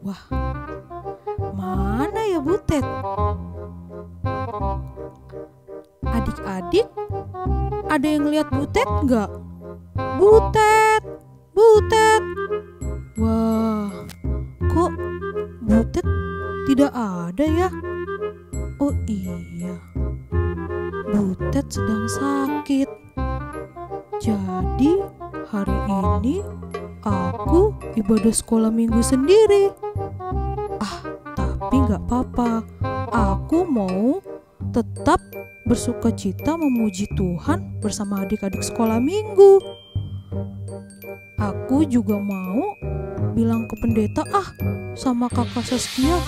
Wah, mana ya Butet? Adik-adik, ada yang lihat Butet nggak? Butet, Butet. Wah, kok Butet tidak ada ya? Oh iya, Butet sedang sakit. Jadi hari ini aku ibadah sekolah minggu sendiri. Tapi nggak apa-apa, aku mau tetap bersukacita memuji Tuhan bersama adik-adik sekolah minggu. Aku juga mau bilang ke pendeta sama kakak Saskia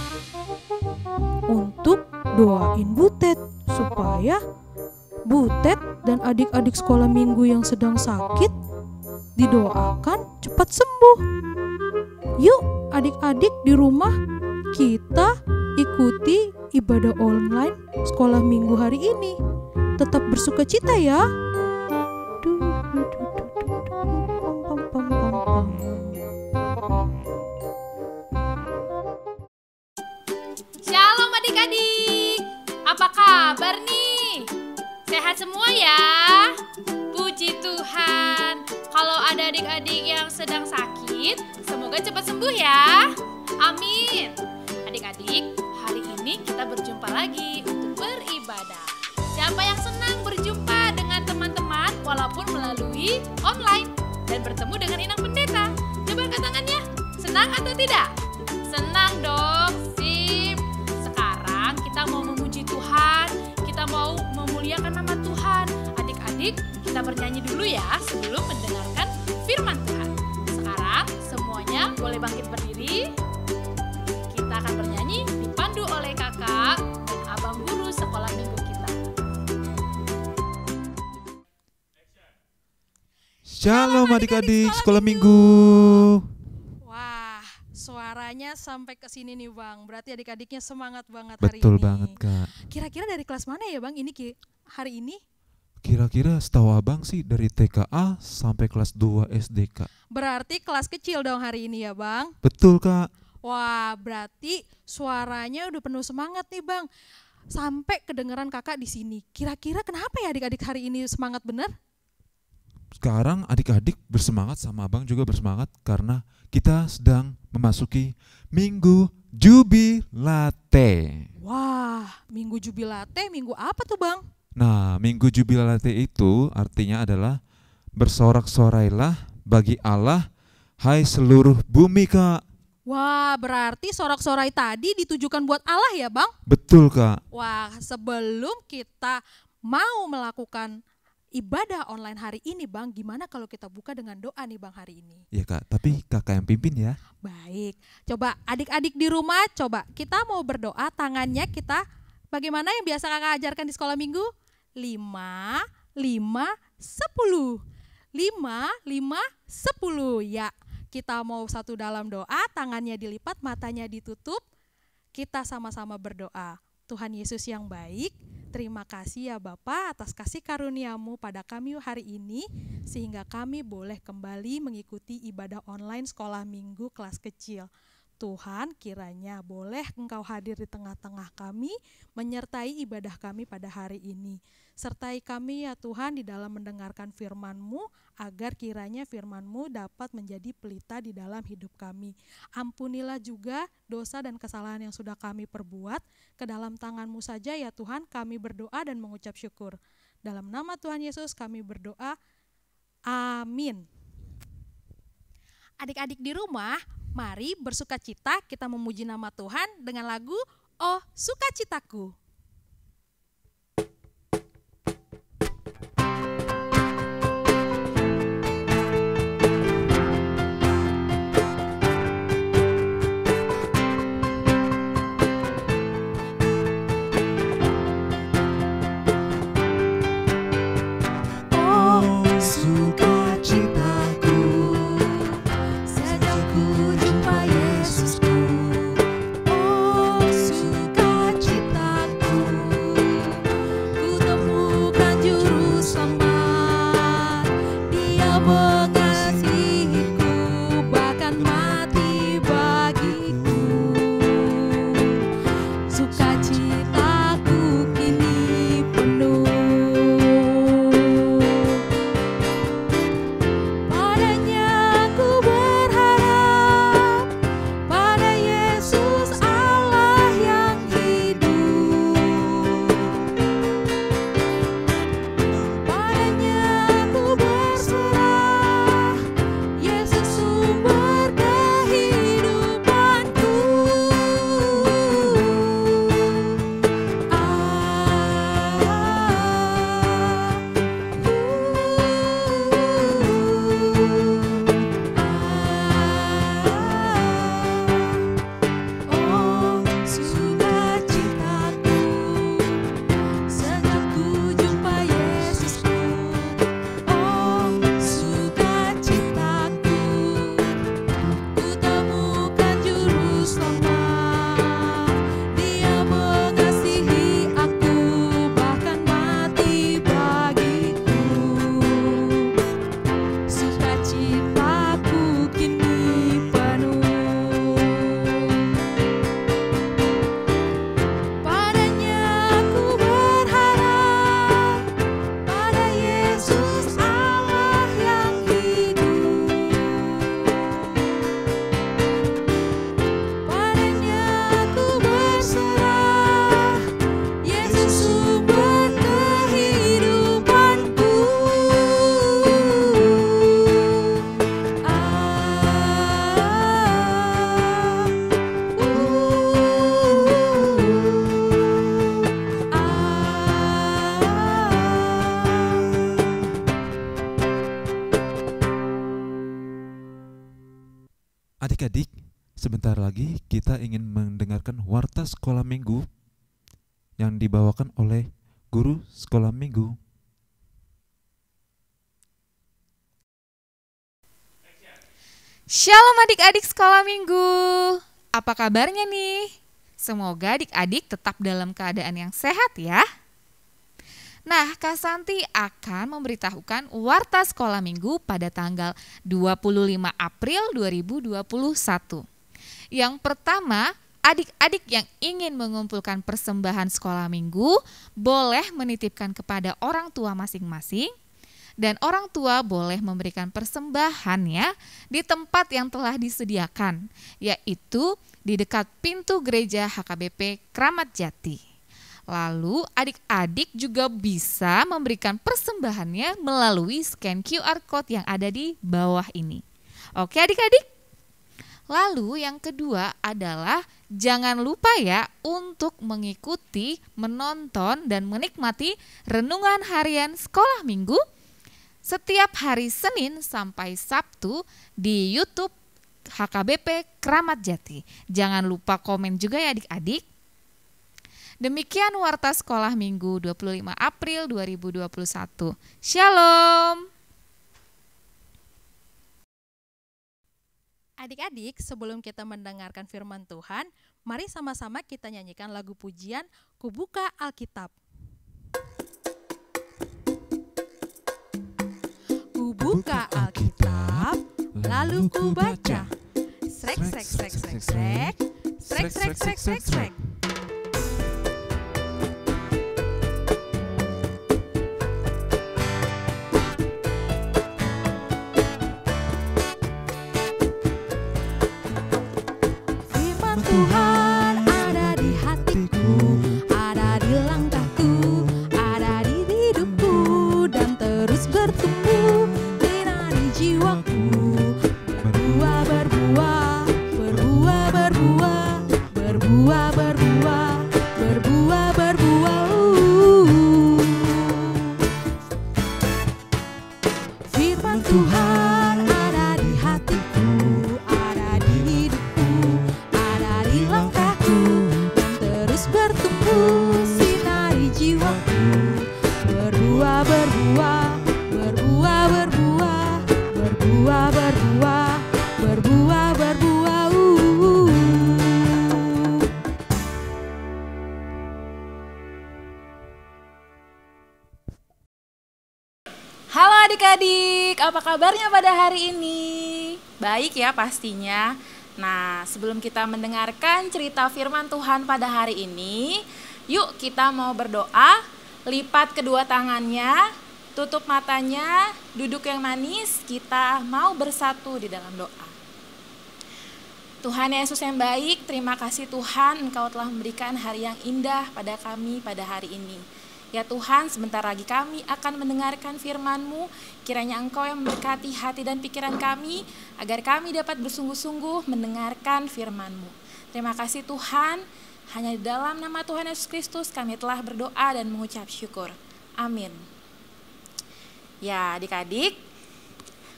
untuk doain Butet supaya Butet dan adik-adik sekolah minggu yang sedang sakit didoakan cepat sembuh. Yuk adik-adik di rumah, kita ikuti ibadah online sekolah minggu hari ini. Tetap bersukacita ya. Shalom adik-adik, apa kabar nih? Sehat semua ya? Puji Tuhan. Kalau ada adik-adik yang sedang sakit, semoga cepat sembuh ya. Amin. Adik-adik, hari ini kita berjumpa lagi untuk beribadah. Siapa yang senang berjumpa dengan teman-teman walaupun melalui online dan bertemu dengan inang pendeta? Coba angkat tangannya. Senang atau tidak? Senang dong. Sip. Sekarang kita mau memuji Tuhan, kita mau memuliakan nama Tuhan. Adik-adik, kita bernyanyi dulu ya sebelum mendengarkan firman Tuhan. Sekarang semuanya boleh bangkit berdiri. Kita akan bernyanyi dipandu oleh kakak dan abang guru sekolah minggu kita. Shalom adik-adik sekolah minggu. Wah, suaranya sampai ke sini nih Bang. Berarti adik-adiknya semangat banget hari ini. Betul banget Kak. Kira-kira dari kelas mana ya Bang ini hari ini? Kira-kira setahu abang sih dari TKA sampai kelas 2 SD Kak. Berarti kelas kecil dong hari ini ya Bang? Betul Kak. Wah, berarti suaranya udah penuh semangat nih Bang. Sampai kedengeran kakak di sini. Kira-kira kenapa ya adik-adik hari ini semangat bener? Sekarang adik-adik bersemangat sama abang juga bersemangat karena kita sedang memasuki Minggu Jubilate. Wah, Minggu Jubilate, minggu apa tuh Bang? Nah, Minggu Jubilate itu artinya adalah bersorak-sorailah bagi Allah, hai seluruh bumi Kak. Wah, berarti sorak-sorai tadi ditujukan buat Allah ya Bang? Betul Kak. Wah, sebelum kita mau melakukan ibadah online hari ini Bang, gimana kalau kita buka dengan doa nih Bang hari ini? Ya Kak, tapi kakak yang pimpin ya. Baik, coba adik-adik di rumah, coba kita mau berdoa, tangannya kita bagaimana yang biasa kakak ajarkan di sekolah minggu? 5, 5, 10. 5, 5, 10 ya. Kita mau satu dalam doa, tangannya dilipat, matanya ditutup. Kita sama-sama berdoa. Tuhan Yesus yang baik, terima kasih ya Bapa atas kasih karunia-Mu pada kami hari ini, sehingga kami boleh kembali mengikuti ibadah online sekolah minggu kelas kecil. Tuhan, kiranya boleh Engkau hadir di tengah-tengah kami, menyertai ibadah kami pada hari ini. Sertai kami ya Tuhan di dalam mendengarkan firman-Mu, agar kiranya firman-Mu dapat menjadi pelita di dalam hidup kami. Ampunilah juga dosa dan kesalahan yang sudah kami perbuat, ke dalam tangan-Mu saja ya Tuhan kami berdoa dan mengucap syukur. Dalam nama Tuhan Yesus kami berdoa, amin. Adik-adik di rumah, mari bersukacita kita memuji nama Tuhan dengan lagu Oh Sukacitaku. Sukacitaku Adik-adik, sebentar lagi kita ingin mendengarkan warta sekolah minggu yang dibawakan oleh guru sekolah minggu. Shalom adik-adik sekolah minggu. Apa kabarnya nih? Semoga adik-adik tetap dalam keadaan yang sehat ya. Nah, Kak Santi akan memberitahukan warta sekolah minggu pada tanggal 25 April 2021. Yang pertama, adik-adik yang ingin mengumpulkan persembahan sekolah minggu boleh menitipkan kepada orang tua masing-masing. Dan orang tua boleh memberikan persembahannya di tempat yang telah disediakan, yaitu di dekat pintu gereja HKBP Kramat Jati. Lalu adik-adik juga bisa memberikan persembahannya melalui scan QR Code yang ada di bawah ini. Oke adik-adik? Lalu yang kedua adalah jangan lupa ya untuk mengikuti, menonton, dan menikmati renungan harian sekolah minggu setiap hari Senin sampai Sabtu di YouTube HKBP Kramat Jati. Jangan lupa komen juga ya adik-adik. Demikian warta sekolah minggu 25 April 2021. Shalom. Adik-adik, sebelum kita mendengarkan firman Tuhan, mari sama-sama kita nyanyikan lagu pujian Kubuka Alkitab. Buka Alkitab, lalu ku baca. Srek, srek, srek, srek, srek. Srek, srek, srek, srek, srek. Firman Tuhan ada di hatiku, ada di langkahku, ada di hidupku, dan terus bertumbuh. Jiwaku berbuah, berbuah, berbuah, berbuah, berbuah, berbuah, berbuah, berbuah. Firman Tuhan ada di hatiku, ada di hidupku, ada di langkahku, dan terus bertumbuh. Sinari jiwaku berbuah, berbuah, berbuah, berbuah, berbuah, berbuah, berbuah, berbuah. Halo adik-adik, apa kabarnya pada hari ini? Baik ya pastinya. Nah, sebelum kita mendengarkan cerita firman Tuhan pada hari ini, yuk kita mau berdoa. Lipat kedua tangannya, tutup matanya, duduk yang manis, kita mau bersatu di dalam doa. Tuhan Yesus yang baik, terima kasih Tuhan Engkau telah memberikan hari yang indah pada kami pada hari ini. Ya Tuhan, sebentar lagi kami akan mendengarkan firman-Mu, kiranya Engkau yang memberkati hati dan pikiran kami, agar kami dapat bersungguh-sungguh mendengarkan firman-Mu. Terima kasih Tuhan, hanya di dalam nama Tuhan Yesus Kristus kami telah berdoa dan mengucap syukur. Amin. Ya adik-adik,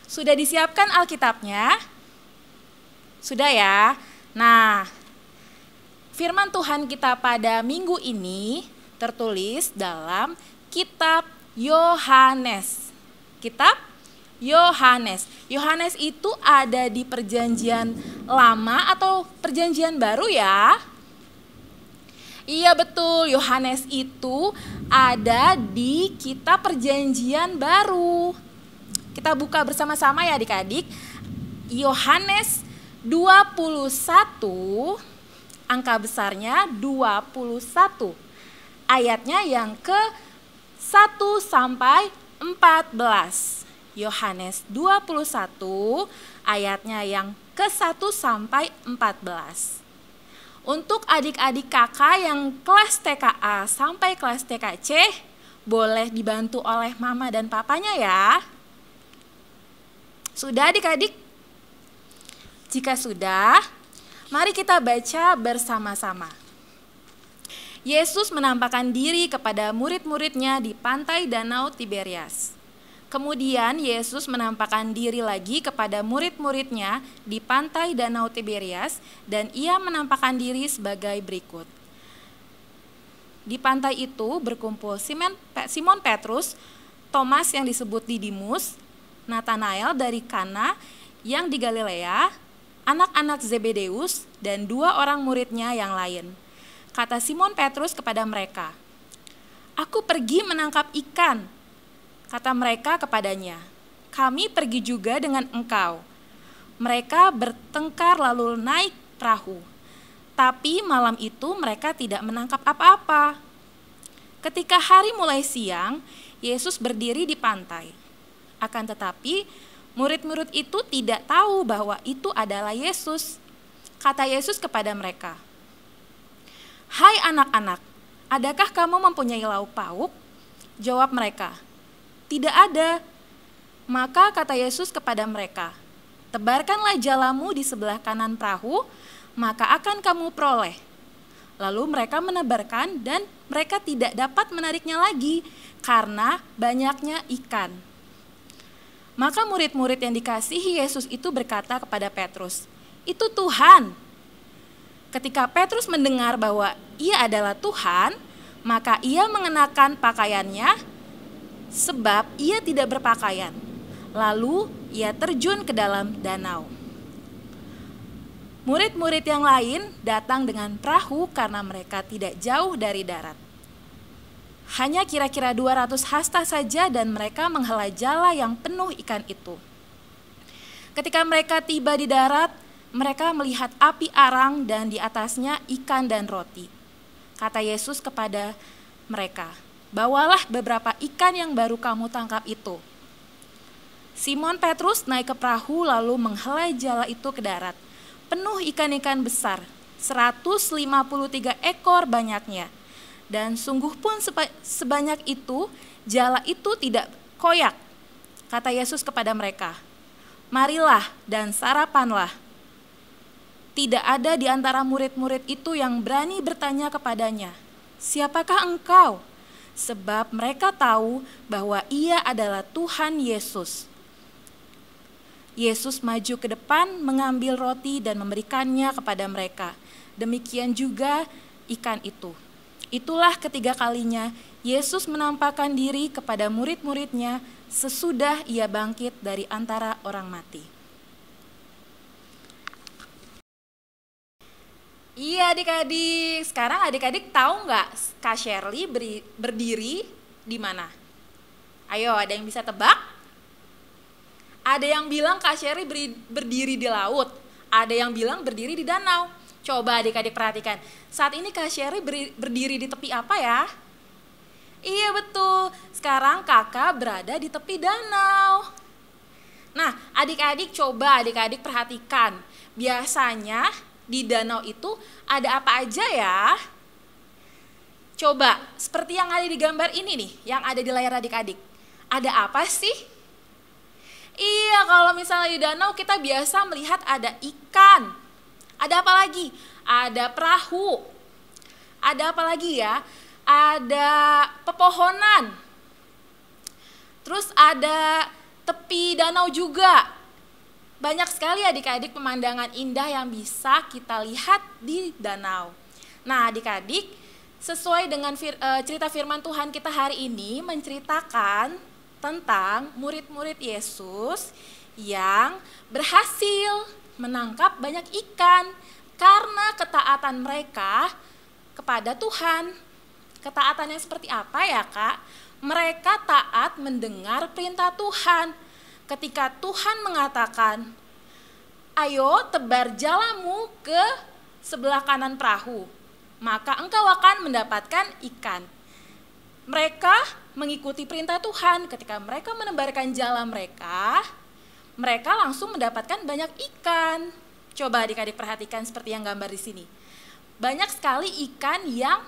sudah disiapkan Alkitabnya? Sudah ya? Nah, firman Tuhan kita pada minggu ini tertulis dalam kitab Yohanes. Kitab Yohanes. Yohanes itu ada di perjanjian lama atau perjanjian baru ya? Iya betul, Yohanes itu ada di kitab perjanjian baru. Kita buka bersama-sama ya adik-adik. Yohanes 21, angka besarnya 21. Ayatnya yang ke-1 sampai 14. Yohanes 21, ayatnya yang ke-1 sampai 14. Untuk adik-adik kakak yang kelas TKA sampai kelas TKC, boleh dibantu oleh mama dan papanya ya. Sudah adik-adik? Jika sudah, mari kita baca bersama-sama. Yesus menampakkan diri kepada murid-muridnya di pantai Danau Tiberias. Kemudian Yesus menampakkan diri lagi kepada murid-muridnya di pantai Danau Tiberias, dan ia menampakkan diri sebagai berikut. Di pantai itu berkumpul Simon Petrus, Thomas yang disebut Didimus, Natanael dari Kana yang di Galilea, anak-anak Zebedeus, dan 2 orang muridnya yang lain. Kata Simon Petrus kepada mereka, "Aku pergi menangkap ikan." Kata mereka kepadanya, "Kami pergi juga dengan engkau." Mereka bertengkar lalu naik perahu. Tapi malam itu mereka tidak menangkap apa-apa. Ketika hari mulai siang, Yesus berdiri di pantai. Akan tetapi, murid-murid itu tidak tahu bahwa itu adalah Yesus. Kata Yesus kepada mereka, "Hai anak-anak, adakah kamu mempunyai lauk pauk?" Jawab mereka, "Tidak ada." Maka kata Yesus kepada mereka, "Tebarkanlah jalamu di sebelah kanan perahu, maka akan kamu peroleh." Lalu mereka menebarkan dan mereka tidak dapat menariknya lagi karena banyaknya ikan. Maka murid-murid yang dikasihi Yesus itu berkata kepada Petrus, "Itu Tuhan." Ketika Petrus mendengar bahwa ia adalah Tuhan, maka ia mengenakan pakaiannya sebab ia tidak berpakaian. Lalu ia terjun ke dalam danau. Murid-murid yang lain datang dengan perahu karena mereka tidak jauh dari darat. Hanya kira-kira 200 hasta saja dan mereka menghela jala yang penuh ikan itu. Ketika mereka tiba di darat, mereka melihat api arang dan di atasnya ikan dan roti. Kata Yesus kepada mereka, "Bawalah beberapa ikan yang baru kamu tangkap itu." Simon Petrus naik ke perahu lalu menghela jala itu ke darat. Penuh ikan-ikan besar, 153 ekor banyaknya. Dan sungguh pun sebanyak itu, jala itu tidak koyak. Kata Yesus kepada mereka, "Marilah dan sarapanlah." Tidak ada di antara murid-murid itu yang berani bertanya kepadanya, "Siapakah engkau?" Sebab mereka tahu bahwa ia adalah Tuhan Yesus. Yesus maju ke depan mengambil roti dan memberikannya kepada mereka. Demikian juga ikan itu. Itulah ketiga kalinya Yesus menampakkan diri kepada murid-muridnya sesudah ia bangkit dari antara orang mati. Iya adik-adik, sekarang adik-adik tahu nggak Kak Shirley berdiri di mana? Ayo, ada yang bisa tebak? Ada yang bilang Kak Shirley berdiri di laut, ada yang bilang berdiri di danau. Coba adik-adik perhatikan, saat ini Kak Shirley berdiri di tepi apa ya? Iya betul, sekarang kakak berada di tepi danau. Nah adik-adik coba adik-adik perhatikan, biasanya di danau itu ada apa aja ya? Coba, seperti yang ada di gambar ini nih, yang ada di layar adik-adik. Ada apa sih? Iya, kalau misalnya di danau kita biasa melihat ada ikan. Ada apa lagi? Ada perahu. Ada apa lagi ya? Ada pepohonan. Terus ada tepi danau juga. Banyak sekali adik-adik pemandangan indah yang bisa kita lihat di danau. Nah adik-adik, sesuai dengan cerita firman Tuhan kita hari ini menceritakan tentang murid-murid Yesus yang berhasil menangkap banyak ikan karena ketaatan mereka kepada Tuhan. Ketaatan yang seperti apa ya Kak? Mereka taat mendengar perintah Tuhan. Ketika Tuhan mengatakan, "Ayo tebar jalamu ke sebelah kanan perahu, maka engkau akan mendapatkan ikan." Mereka mengikuti perintah Tuhan. Ketika mereka menebarkan jala mereka langsung mendapatkan banyak ikan. Coba adik-adik perhatikan seperti yang gambar di sini. Banyak sekali ikan yang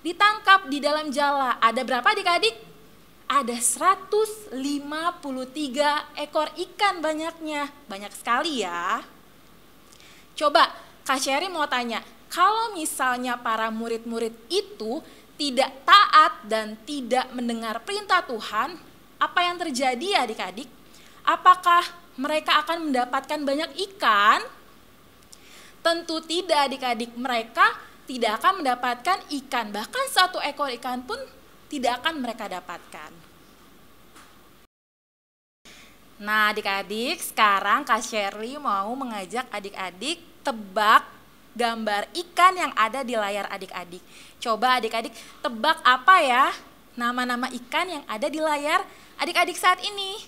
ditangkap di dalam jala. Ada berapa adik-adik? Ada 153 ekor ikan banyaknya. Banyak sekali ya. Coba Kak Sherry mau tanya, kalau misalnya para murid-murid itu tidak taat dan tidak mendengar perintah Tuhan, apa yang terjadi adik-adik? Apakah mereka akan mendapatkan banyak ikan? Tentu tidak adik-adik, mereka tidak akan mendapatkan ikan. Bahkan 1 ekor ikan pun tidak akan mereka dapatkan. Nah adik-adik, sekarang Kak Shirley mau mengajak adik-adik tebak gambar ikan yang ada di layar adik-adik. Coba adik-adik tebak apa ya nama-nama ikan yang ada di layar adik-adik saat ini.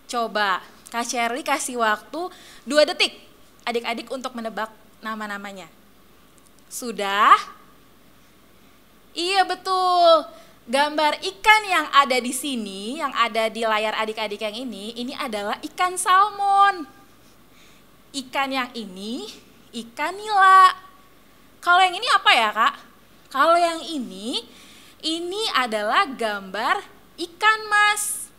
Coba Kak Shirley kasih waktu 2 detik adik-adik untuk menebak nama-namanya. Sudah? Iya betul. Gambar ikan yang ada di sini, yang ada di layar adik-adik yang ini adalah ikan salmon. Ikan yang ini ikan nila. Kalau yang ini apa ya Kak? Kalau yang ini adalah gambar ikan mas.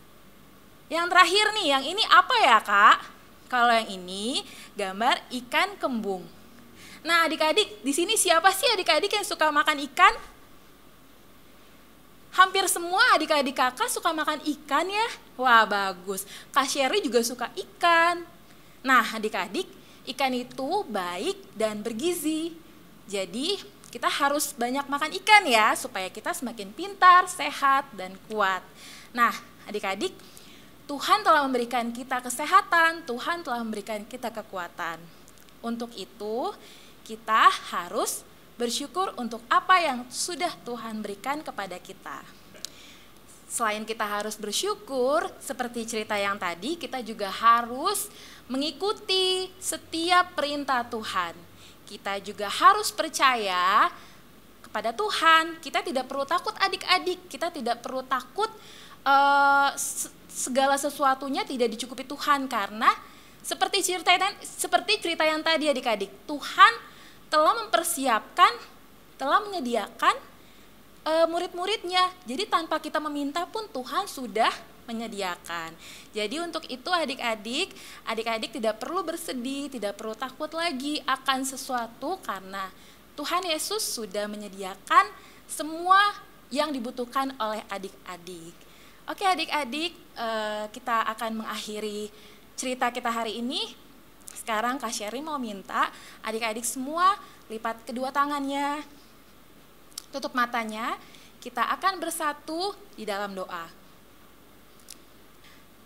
Yang terakhir nih, yang ini apa ya Kak? Kalau yang ini gambar ikan kembung. Nah adik-adik, di sini siapa sih adik-adik yang suka makan ikan? Hampir semua adik-adik kakak suka makan ikan ya. Wah bagus, Kak Shirley juga suka ikan. Nah adik-adik, ikan itu baik dan bergizi. Jadi kita harus banyak makan ikan ya, supaya kita semakin pintar, sehat, dan kuat. Nah adik-adik, Tuhan telah memberikan kita kesehatan, Tuhan telah memberikan kita kekuatan. Untuk itu kita harus bersyukur untuk apa yang sudah Tuhan berikan kepada kita. Selain kita harus bersyukur, seperti cerita yang tadi, kita juga harus mengikuti setiap perintah Tuhan. Kita juga harus percaya kepada Tuhan. Kita tidak perlu takut adik-adik, kita tidak perlu takut segala sesuatunya tidak dicukupi Tuhan, karena seperti cerita yang tadi adik-adik, Tuhan telah mempersiapkan, telah menyediakan murid-muridnya. Jadi tanpa kita meminta pun Tuhan sudah menyediakan. Jadi untuk itu adik-adik tidak perlu bersedih, tidak perlu takut lagi akan sesuatu, karena Tuhan Yesus sudah menyediakan semua yang dibutuhkan oleh adik-adik. Oke adik-adik, kita akan mengakhiri cerita kita hari ini. Sekarang Kak Shirley mau minta adik-adik semua lipat kedua tangannya, tutup matanya, kita akan bersatu di dalam doa.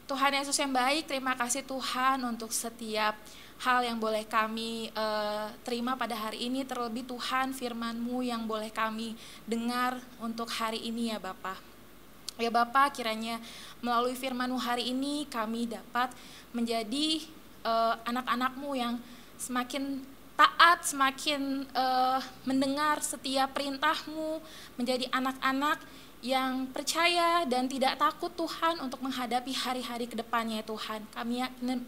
Tuhan Yesus yang baik, terima kasih Tuhan untuk setiap hal yang boleh kami terima pada hari ini, terlebih Tuhan firman-Mu yang boleh kami dengar untuk hari ini ya Bapa. Ya Bapa, kiranya melalui firman-Mu hari ini kami dapat menjadi anak-anak-Mu yang semakin taat, semakin mendengar setiap perintah-Mu, menjadi anak-anak yang percaya dan tidak takut Tuhan untuk menghadapi hari-hari ke depannya Tuhan.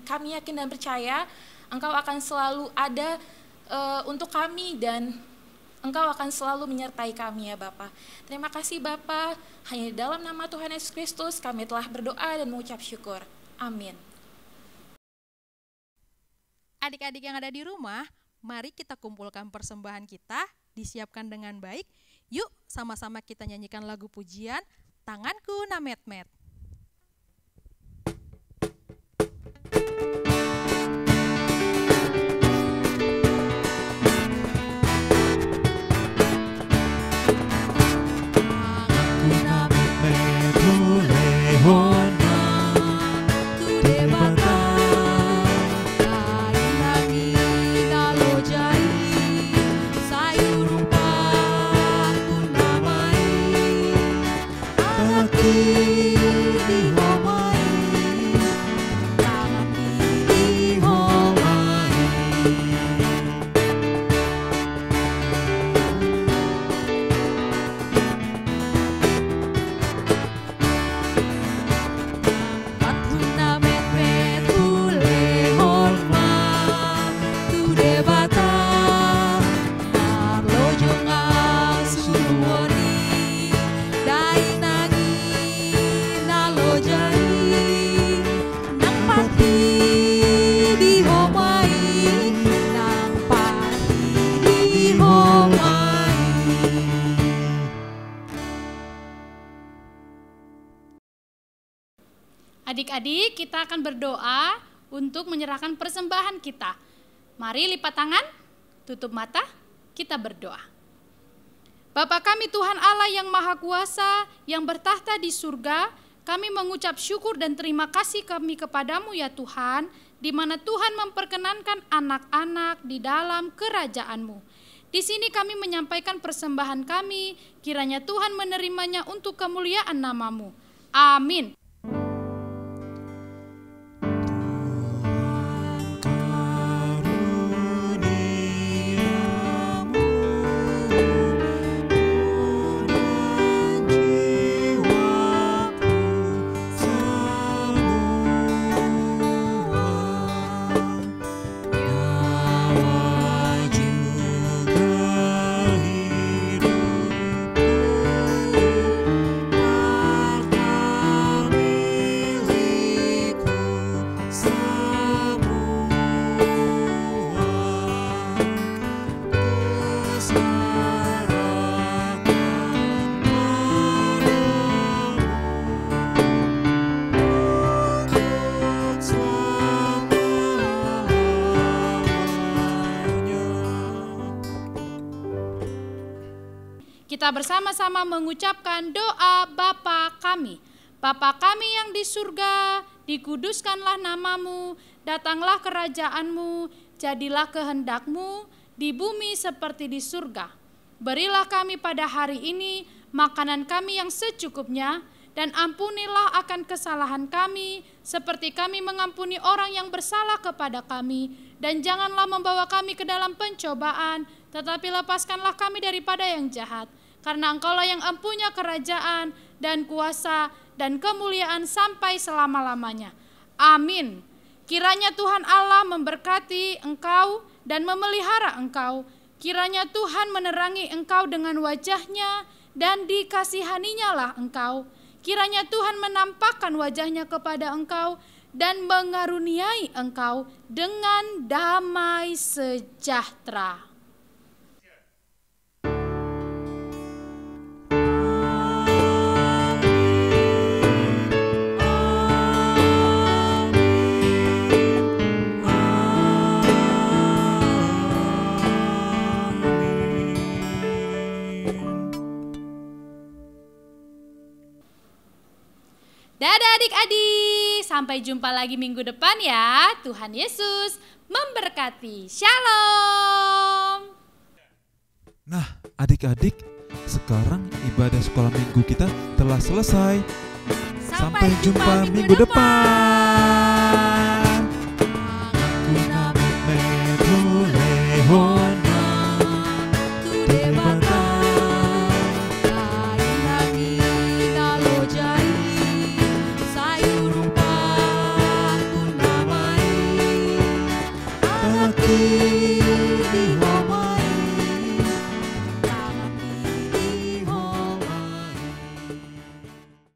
Kami yakin dan percaya Engkau akan selalu ada untuk kami, dan Engkau akan selalu menyertai kami ya Bapa. Terima kasih Bapa, hanya di dalam nama Tuhan Yesus Kristus kami telah berdoa dan mengucap syukur. Amin. Adik-adik yang ada di rumah, mari kita kumpulkan persembahan kita, disiapkan dengan baik. Yuk sama-sama kita nyanyikan lagu pujian, Tanganku Namet-met. Dai nagi nalo jai Adik-adik, kita akan berdoa untuk menyerahkan persembahan kita. Mari lipat tangan, tutup mata, kita berdoa. Bapa kami Tuhan Allah yang Maha Kuasa, yang bertahta di surga, kami mengucap syukur dan terima kasih kami kepadamu ya Tuhan, di mana Tuhan memperkenankan anak-anak di dalam kerajaan-Mu. Di sini kami menyampaikan persembahan kami, kiranya Tuhan menerimanya untuk kemuliaan nama-Mu. Amin. Kita bersama-sama mengucapkan doa Bapa kami. Bapa kami yang di surga, dikuduskanlah nama-Mu, datanglah kerajaan-Mu, jadilah kehendak-Mu di bumi seperti di surga. Berilah kami pada hari ini makanan kami yang secukupnya, dan ampunilah akan kesalahan kami, seperti kami mengampuni orang yang bersalah kepada kami, dan janganlah membawa kami ke dalam pencobaan, tetapi lepaskanlah kami daripada yang jahat. Karena Engkaulah yang empunya kerajaan dan kuasa dan kemuliaan sampai selama-lamanya. Amin. Kiranya Tuhan Allah memberkati engkau dan memelihara engkau. Kiranya Tuhan menerangi engkau dengan wajah-Nya dan dikasihaninya lah engkau. Kiranya Tuhan menampakkan wajah-Nya kepada engkau dan mengaruniai engkau dengan damai sejahtera. Dadah adik-adik, sampai jumpa lagi minggu depan ya. Tuhan Yesus memberkati. Shalom. Nah, adik-adik, sekarang ibadah sekolah minggu kita telah selesai. Sampai jumpa minggu depan.